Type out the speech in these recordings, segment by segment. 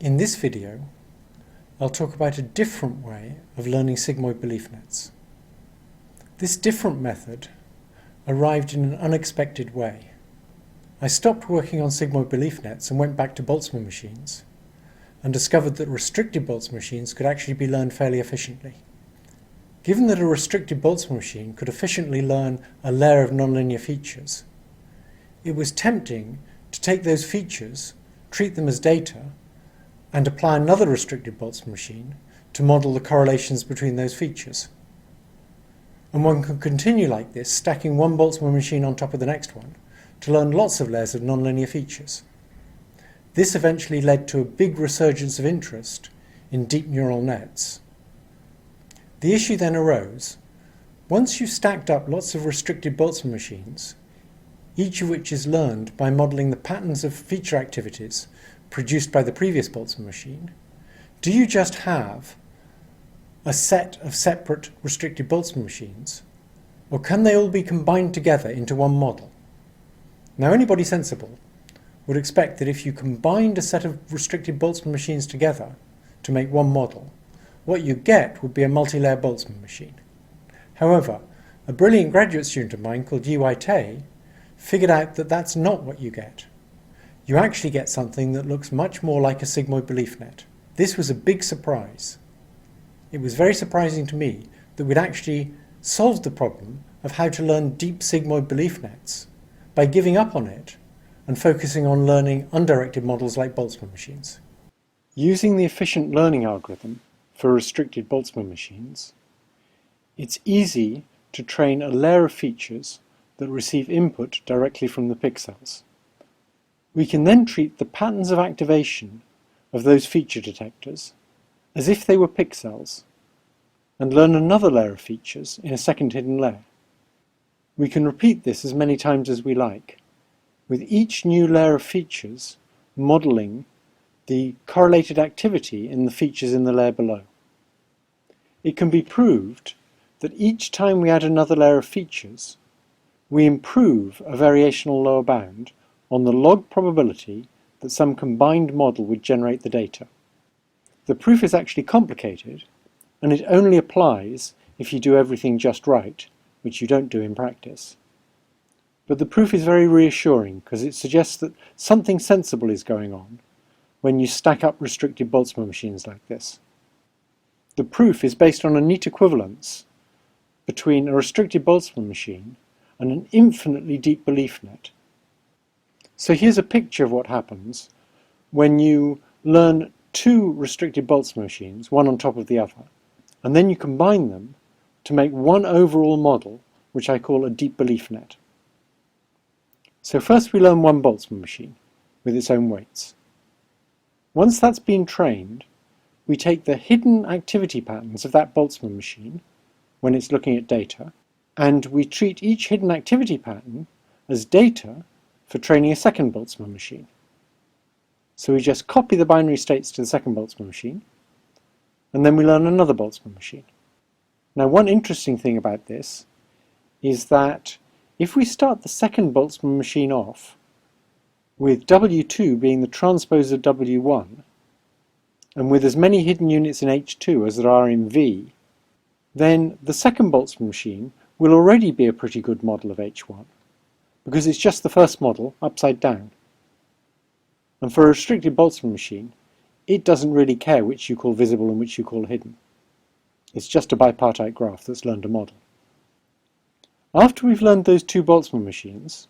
In this video, I'll talk about a different way of learning sigmoid belief nets. This different method arrived in an unexpected way. I stopped working on sigmoid belief nets and went back to Boltzmann machines and discovered that restricted Boltzmann machines could actually be learned fairly efficiently. Given that a restricted Boltzmann machine could efficiently learn a layer of nonlinear features, it was tempting to take those features, treat them as data, and apply another restricted Boltzmann machine to model the correlations between those features. And one can continue like this, stacking one Boltzmann machine on top of the next one, to learn lots of layers of nonlinear features. This eventually led to a big resurgence of interest in deep neural nets. The issue then arose: once you've stacked up lots of restricted Boltzmann machines, each of which is learned by modelling the patterns of feature activities produced by the previous Boltzmann machine, do you just have a set of separate restricted Boltzmann machines, or can they all be combined together into one model? Now, anybody sensible would expect that if you combined a set of restricted Boltzmann machines together to make one model, what you get would be a multi-layer Boltzmann machine. However, a brilliant graduate student of mine called Yi Tay figured out that that's not what you get. You actually get something that looks much more like a sigmoid belief net. This was a big surprise. It was very surprising to me that we'd actually solved the problem of how to learn deep sigmoid belief nets by giving up on it and focusing on learning undirected models like Boltzmann machines. Using the efficient learning algorithm for restricted Boltzmann machines, it's easy to train a layer of features that receive input directly from the pixels. We can then treat the patterns of activation of those feature detectors as if they were pixels and learn another layer of features in a second hidden layer. We can repeat this as many times as we like, with each new layer of features modelling the correlated activity in the features in the layer below. It can be proved that each time we add another layer of features, we improve a variational lower bound on the log probability that some combined model would generate the data. The proof is actually complicated, and it only applies if you do everything just right, which you don't do in practice. But the proof is very reassuring because it suggests that something sensible is going on when you stack up restricted Boltzmann machines like this. The proof is based on a neat equivalence between a restricted Boltzmann machine and an infinitely deep belief net. So here's a picture of what happens when you learn two restricted Boltzmann machines, one on top of the other, and then you combine them to make one overall model, which I call a deep belief net. So first we learn one Boltzmann machine with its own weights. Once that's been trained, we take the hidden activity patterns of that Boltzmann machine when it's looking at data, and we treat each hidden activity pattern as data for training a second Boltzmann machine. So we just copy the binary states to the second Boltzmann machine, and then we learn another Boltzmann machine. Now, one interesting thing about this is that if we start the second Boltzmann machine off with W2 being the transpose of W1, and with as many hidden units in H2 as there are in V, then the second Boltzmann machine will already be a pretty good model of H1, because it's just the first model upside down. And for a restricted Boltzmann machine, it doesn't really care which you call visible and which you call hidden. It's just a bipartite graph that's learned a model. After we've learned those two Boltzmann machines,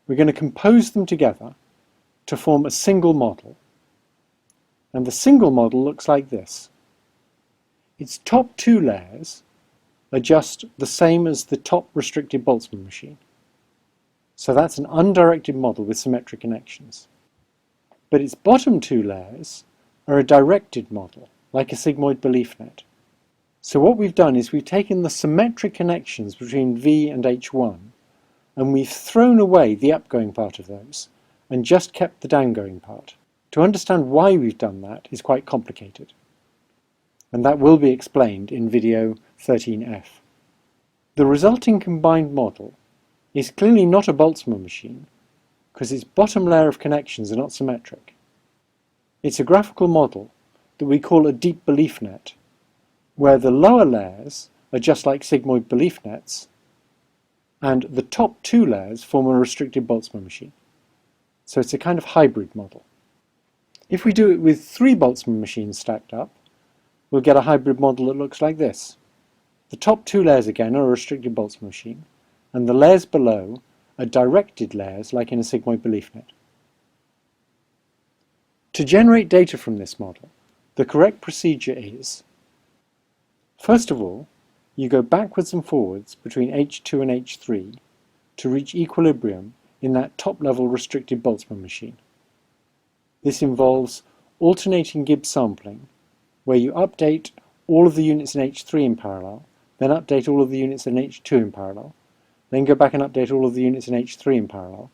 we're going to compose them together to form a single model. And the single model looks like this. Its top two layers are just the same as the top restricted Boltzmann machine. So that's an undirected model with symmetric connections. But its bottom two layers are a directed model, like a sigmoid belief net. So what we've done is we've taken the symmetric connections between V and H1, and we've thrown away the upgoing part of those, and just kept the downgoing part. To understand why we've done that is quite complicated, and that will be explained in video 13F. The resulting combined model is clearly not a Boltzmann machine, because its bottom layer of connections are not symmetric. It's a graphical model that we call a deep belief net, where the lower layers are just like sigmoid belief nets, and the top two layers form a restricted Boltzmann machine. So it's a kind of hybrid model. If we do it with 3 Boltzmann machines stacked up, we'll get a hybrid model that looks like this. The top 2 layers again are a restricted Boltzmann machine, and the layers below are directed layers like in a sigmoid belief net. To generate data from this model, the correct procedure is, first of all, you go backwards and forwards between H2 and H3 to reach equilibrium in that top-level restricted Boltzmann machine. This involves alternating Gibbs sampling, where you update all of the units in H3 in parallel, then update all of the units in H2 in parallel, then go back and update all of the units in H3 in parallel,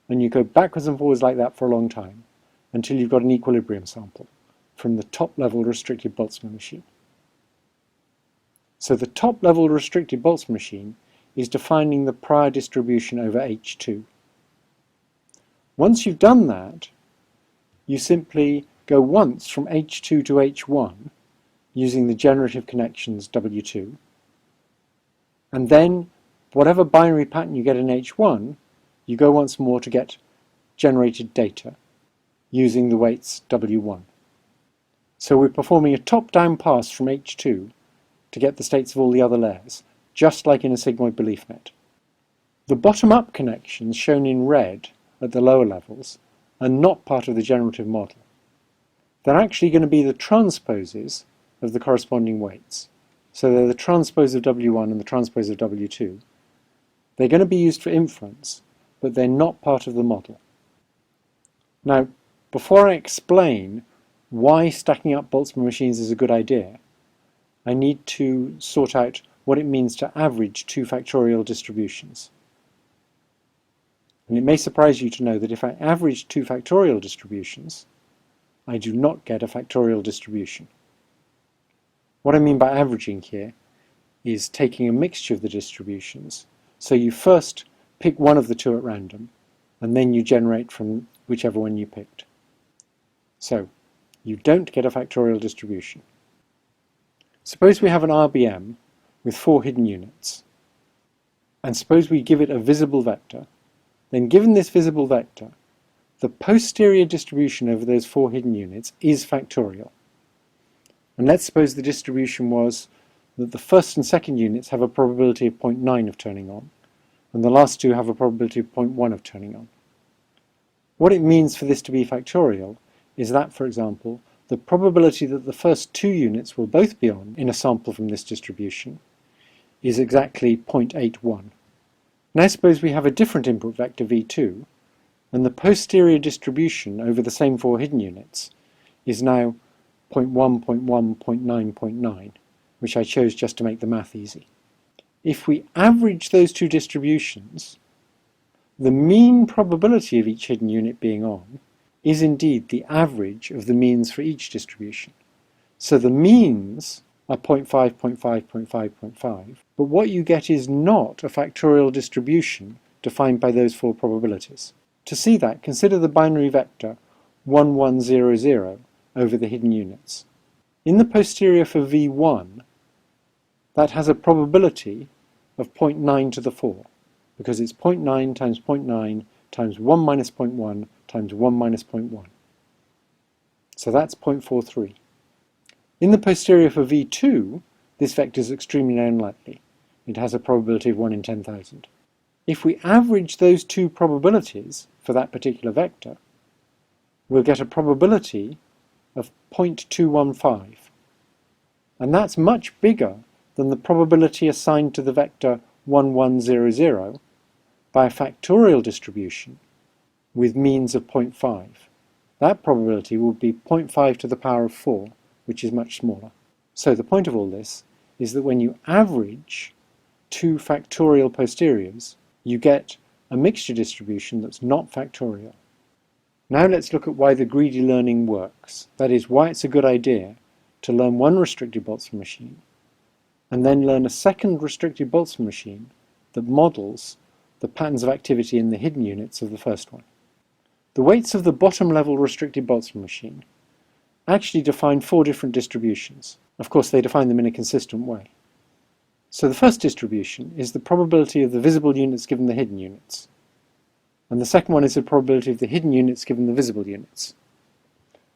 and you go backwards and forwards like that for a long time, until you've got an equilibrium sample from the top-level restricted Boltzmann machine. So the top-level restricted Boltzmann machine is defining the prior distribution over H2. Once you've done that, you simply go once from H2 to H1 using the generative connections W2, and then whatever binary pattern you get in H1, you go once more to get generated data using the weights W1. So we're performing a top-down pass from H2 to get the states of all the other layers, just like in a sigmoid belief net. The bottom-up connections shown in red at the lower levels are not part of the generative model. They're actually going to be the transposes of the corresponding weights. So they're the transpose of W1 and the transpose of W2. They're going to be used for inference, but they're not part of the model. Now, before I explain why stacking up Boltzmann machines is a good idea, I need to sort out what it means to average 2 factorial distributions. And it may surprise you to know that if I average 2 factorial distributions, I do not get a factorial distribution. What I mean by averaging here is taking a mixture of the distributions. So you first pick one of the 2 at random, and then you generate from whichever one you picked. So you don't get a factorial distribution. Suppose we have an RBM with 4 hidden units, and suppose we give it a visible vector. Then given this visible vector, the posterior distribution over those 4 hidden units is factorial. And let's suppose the distribution was that the first and second units have a probability of 0.9 of turning on, and the last 2 have a probability of 0.1 of turning on. What it means for this to be factorial is that, for example, the probability that the first 2 units will both be on in a sample from this distribution is exactly 0.81. Now suppose we have a different input vector v2, and the posterior distribution over the same 4 hidden units is now 0.1, 0.1, 0.9, 0.9, which I chose just to make the math easy. If we average those 2 distributions, the mean probability of each hidden unit being on is indeed the average of the means for each distribution. So the means are 0.5, 0.5, 0.5, 0.5, but what you get is not a factorial distribution defined by those 4 probabilities. To see that, consider the binary vector 1, 1, 0, 0 over the hidden units. In the posterior for v1, that has a probability of 0.9 to the 4, because it's 0.9 times 0.9 times 1 minus 0.1 times 1 minus 0.1. So that's 0.43. In the posterior for v2, this vector is extremely unlikely. It has a probability of 1 in 10,000. If we average those 2 probabilities for that particular vector, we'll get a probability of 0.215. And that's much bigger than the probability assigned to the vector 1, 1, 0, 0 by a factorial distribution with means of 0.5. That probability will be 0.5 to the power of 4, which is much smaller. So the point of all this is that when you average 2 factorial posteriors, you get a mixture distribution that's not factorial. Now let's look at why the greedy learning works. That is, why it's a good idea to learn one restricted Boltzmann machine and then learn a second restricted Boltzmann machine that models the patterns of activity in the hidden units of the first one. The weights of the bottom level restricted Boltzmann machine actually define 4 different distributions. Of course, they define them in a consistent way. So the first distribution is the probability of the visible units given the hidden units. And the second one is the probability of the hidden units given the visible units.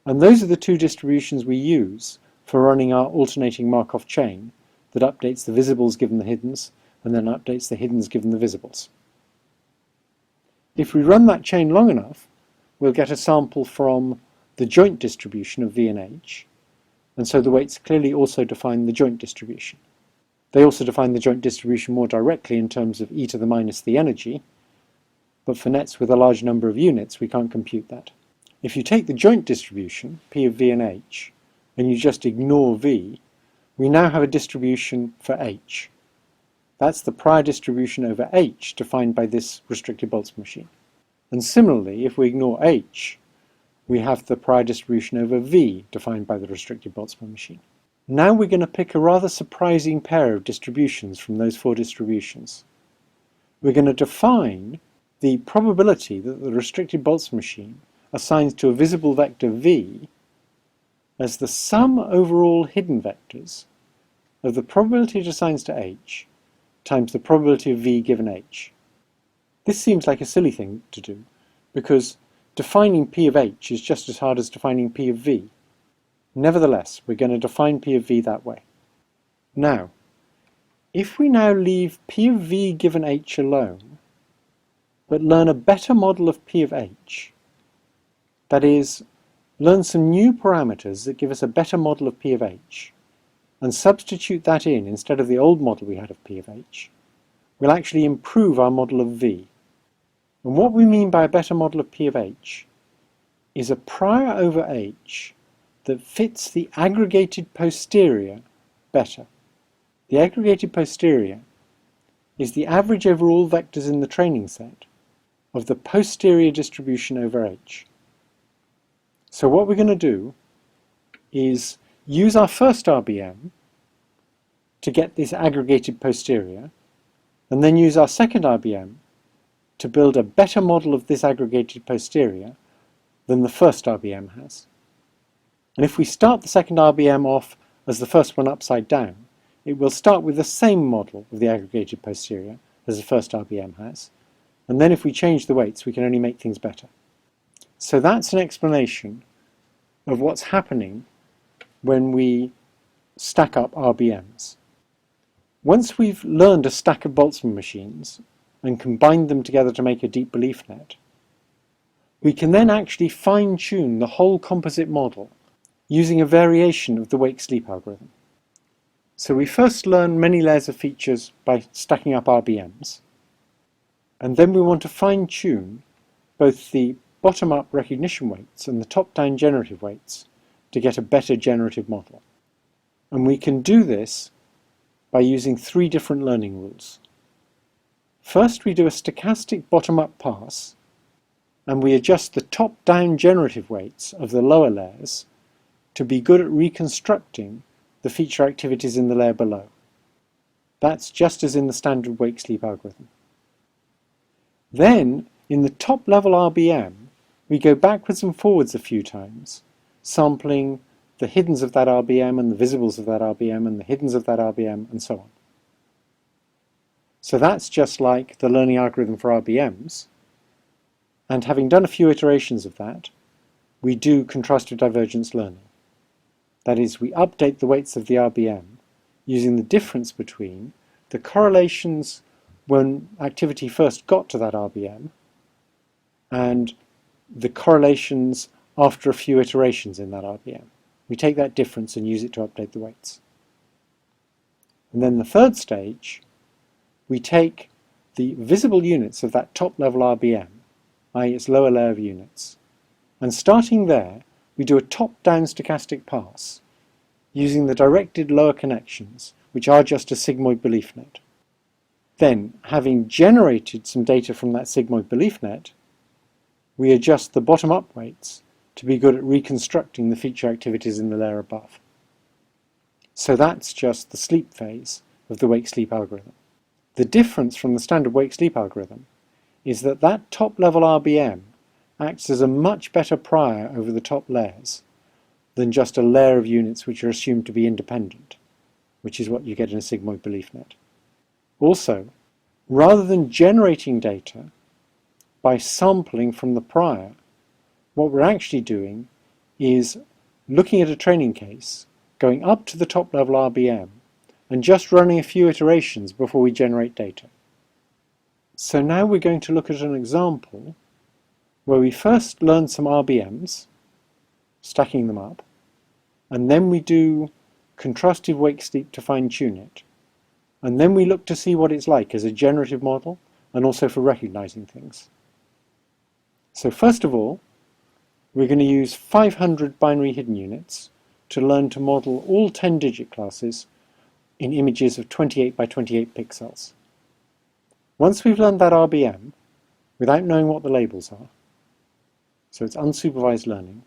And those are the 2 distributions we use for running our alternating Markov chain that updates the visibles given the hiddens and then updates the hiddens given the visibles. If we run that chain long enough, we'll get a sample from the joint distribution of V and H, and so the weights clearly also define the joint distribution. They also define the joint distribution more directly in terms of e to the minus the energy, but for nets with a large number of units we can't compute that. If you take the joint distribution, P of V and H, and you just ignore V, we now have a distribution for H. That's the prior distribution over H defined by this restricted Boltzmann machine. And similarly, if we ignore H, we have the prior distribution over V defined by the restricted Boltzmann machine. Now we're going to pick a rather surprising pair of distributions from those 4 distributions. We're going to define the probability that the restricted Boltzmann machine assigns to a visible vector V as the sum over all hidden vectors of the probability it assigns to H times the probability of V given H. This seems like a silly thing to do, because defining P of H is just as hard as defining P of V. Nevertheless, we're going to define P of V that way. Now, if we now leave P of V given H alone, but learn a better model of P of H, that is, learn some new parameters that give us a better model of P of H, and substitute that in instead of the old model we had of P of H, we'll actually improve our model of V. And what we mean by a better model of P of H is a prior over H that fits the aggregated posterior better. The aggregated posterior is the average over all vectors in the training set of the posterior distribution over H. So what we're going to do is use our first RBM to get this aggregated posterior, and then use our second RBM to build a better model of this aggregated posterior than the first RBM has. And if we start the second RBM off as the first one upside down, it will start with the same model of the aggregated posterior as the first RBM has, and then if we change the weights we can only make things better. So that's an explanation of what's happening when we stack up RBMs. Once we've learned a stack of Boltzmann machines and combined them together to make a deep belief net, we can then actually fine-tune the whole composite model using a variation of the wake-sleep algorithm. So we first learn many layers of features by stacking up RBMs, and then we want to fine-tune both the bottom-up recognition weights and the top-down generative weights to get a better generative model. And we can do this by using 3 different learning rules. First, we do a stochastic bottom-up pass, and we adjust the top-down generative weights of the lower layers to be good at reconstructing the feature activities in the layer below. That's just as in the standard wake-sleep algorithm. Then, in the top-level RBM, we go backwards and forwards a few times, sampling the hiddens of that RBM and the visibles of that RBM and the hiddens of that RBM and so on. So that's just like the learning algorithm for RBMs, and having done a few iterations of that, we do contrastive divergence learning. That is, we update the weights of the RBM using the difference between the correlations when activity first got to that RBM and the correlations after a few iterations in that RBM. We take that difference and use it to update the weights. And then the third stage, we take the visible units of that top-level RBM, i.e. its lower layer of units, and starting there, we do a top-down stochastic pass using the directed lower connections, which are just a sigmoid belief net. Then, having generated some data from that sigmoid belief net, we adjust the bottom-up weights to be good at reconstructing the feature activities in the layer above. So that's just the sleep phase of the wake-sleep algorithm. The difference from the standard wake-sleep algorithm is that that top-level RBM acts as a much better prior over the top layers than just a layer of units which are assumed to be independent, which is what you get in a sigmoid belief net. Also, rather than generating data by sampling from the prior, what we're actually doing is looking at a training case, going up to the top level RBM, and just running a few iterations before we generate data. So now we're going to look at an example where we first learn some RBMs, stacking them up, and then we do contrastive wake-sleep to fine-tune it. And then we look to see what it's like as a generative model and also for recognizing things. So first of all, we're going to use 500 binary hidden units to learn to model all 10-digit classes in images of 28 by 28 pixels. Once we've learned that RBM, without knowing what the labels are, so it's unsupervised learning,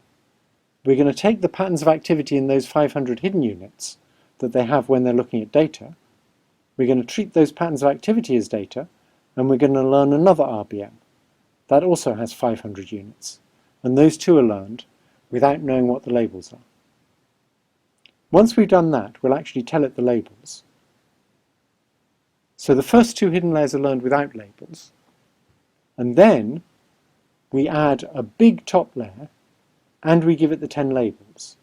we're going to take the patterns of activity in those 500 hidden units that they have when they're looking at data, we're going to treat those patterns of activity as data, and we're going to learn another RBM. That also has 500 units, and those two are learned without knowing what the labels are. Once we've done that, we'll actually tell it the labels. So the first two hidden layers are learned without labels, and then we add a big top layer and we give it the 10 labels.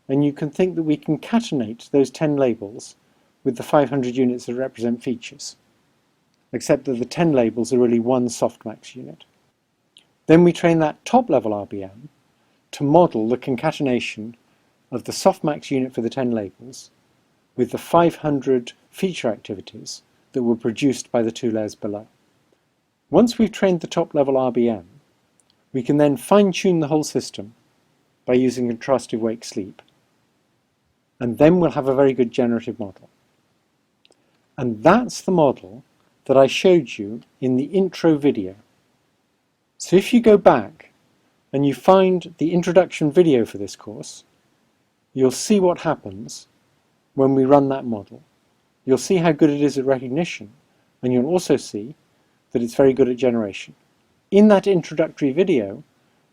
And you can think that we concatenate those 10 labels with the 500 units that represent features, except that the 10 labels are really one softmax unit. Then we train that top level RBM to model the concatenation of the softmax unit for the 10 labels with the 500 feature activities that were produced by the two layers below. Once we've trained the top level RBM, we can then fine-tune the whole system by using contrastive wake-sleep, and then we'll have a very good generative model. And that's the model that I showed you in the intro video. So if you go back and you find the introduction video for this course, you'll see what happens when we run that model. You'll see how good it is at recognition, and you'll also see that it's very good at generation. In that introductory video,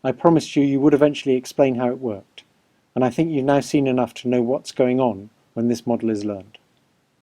I promised you would eventually explain how it worked, and I think you've now seen enough to know what's going on when this model is learned.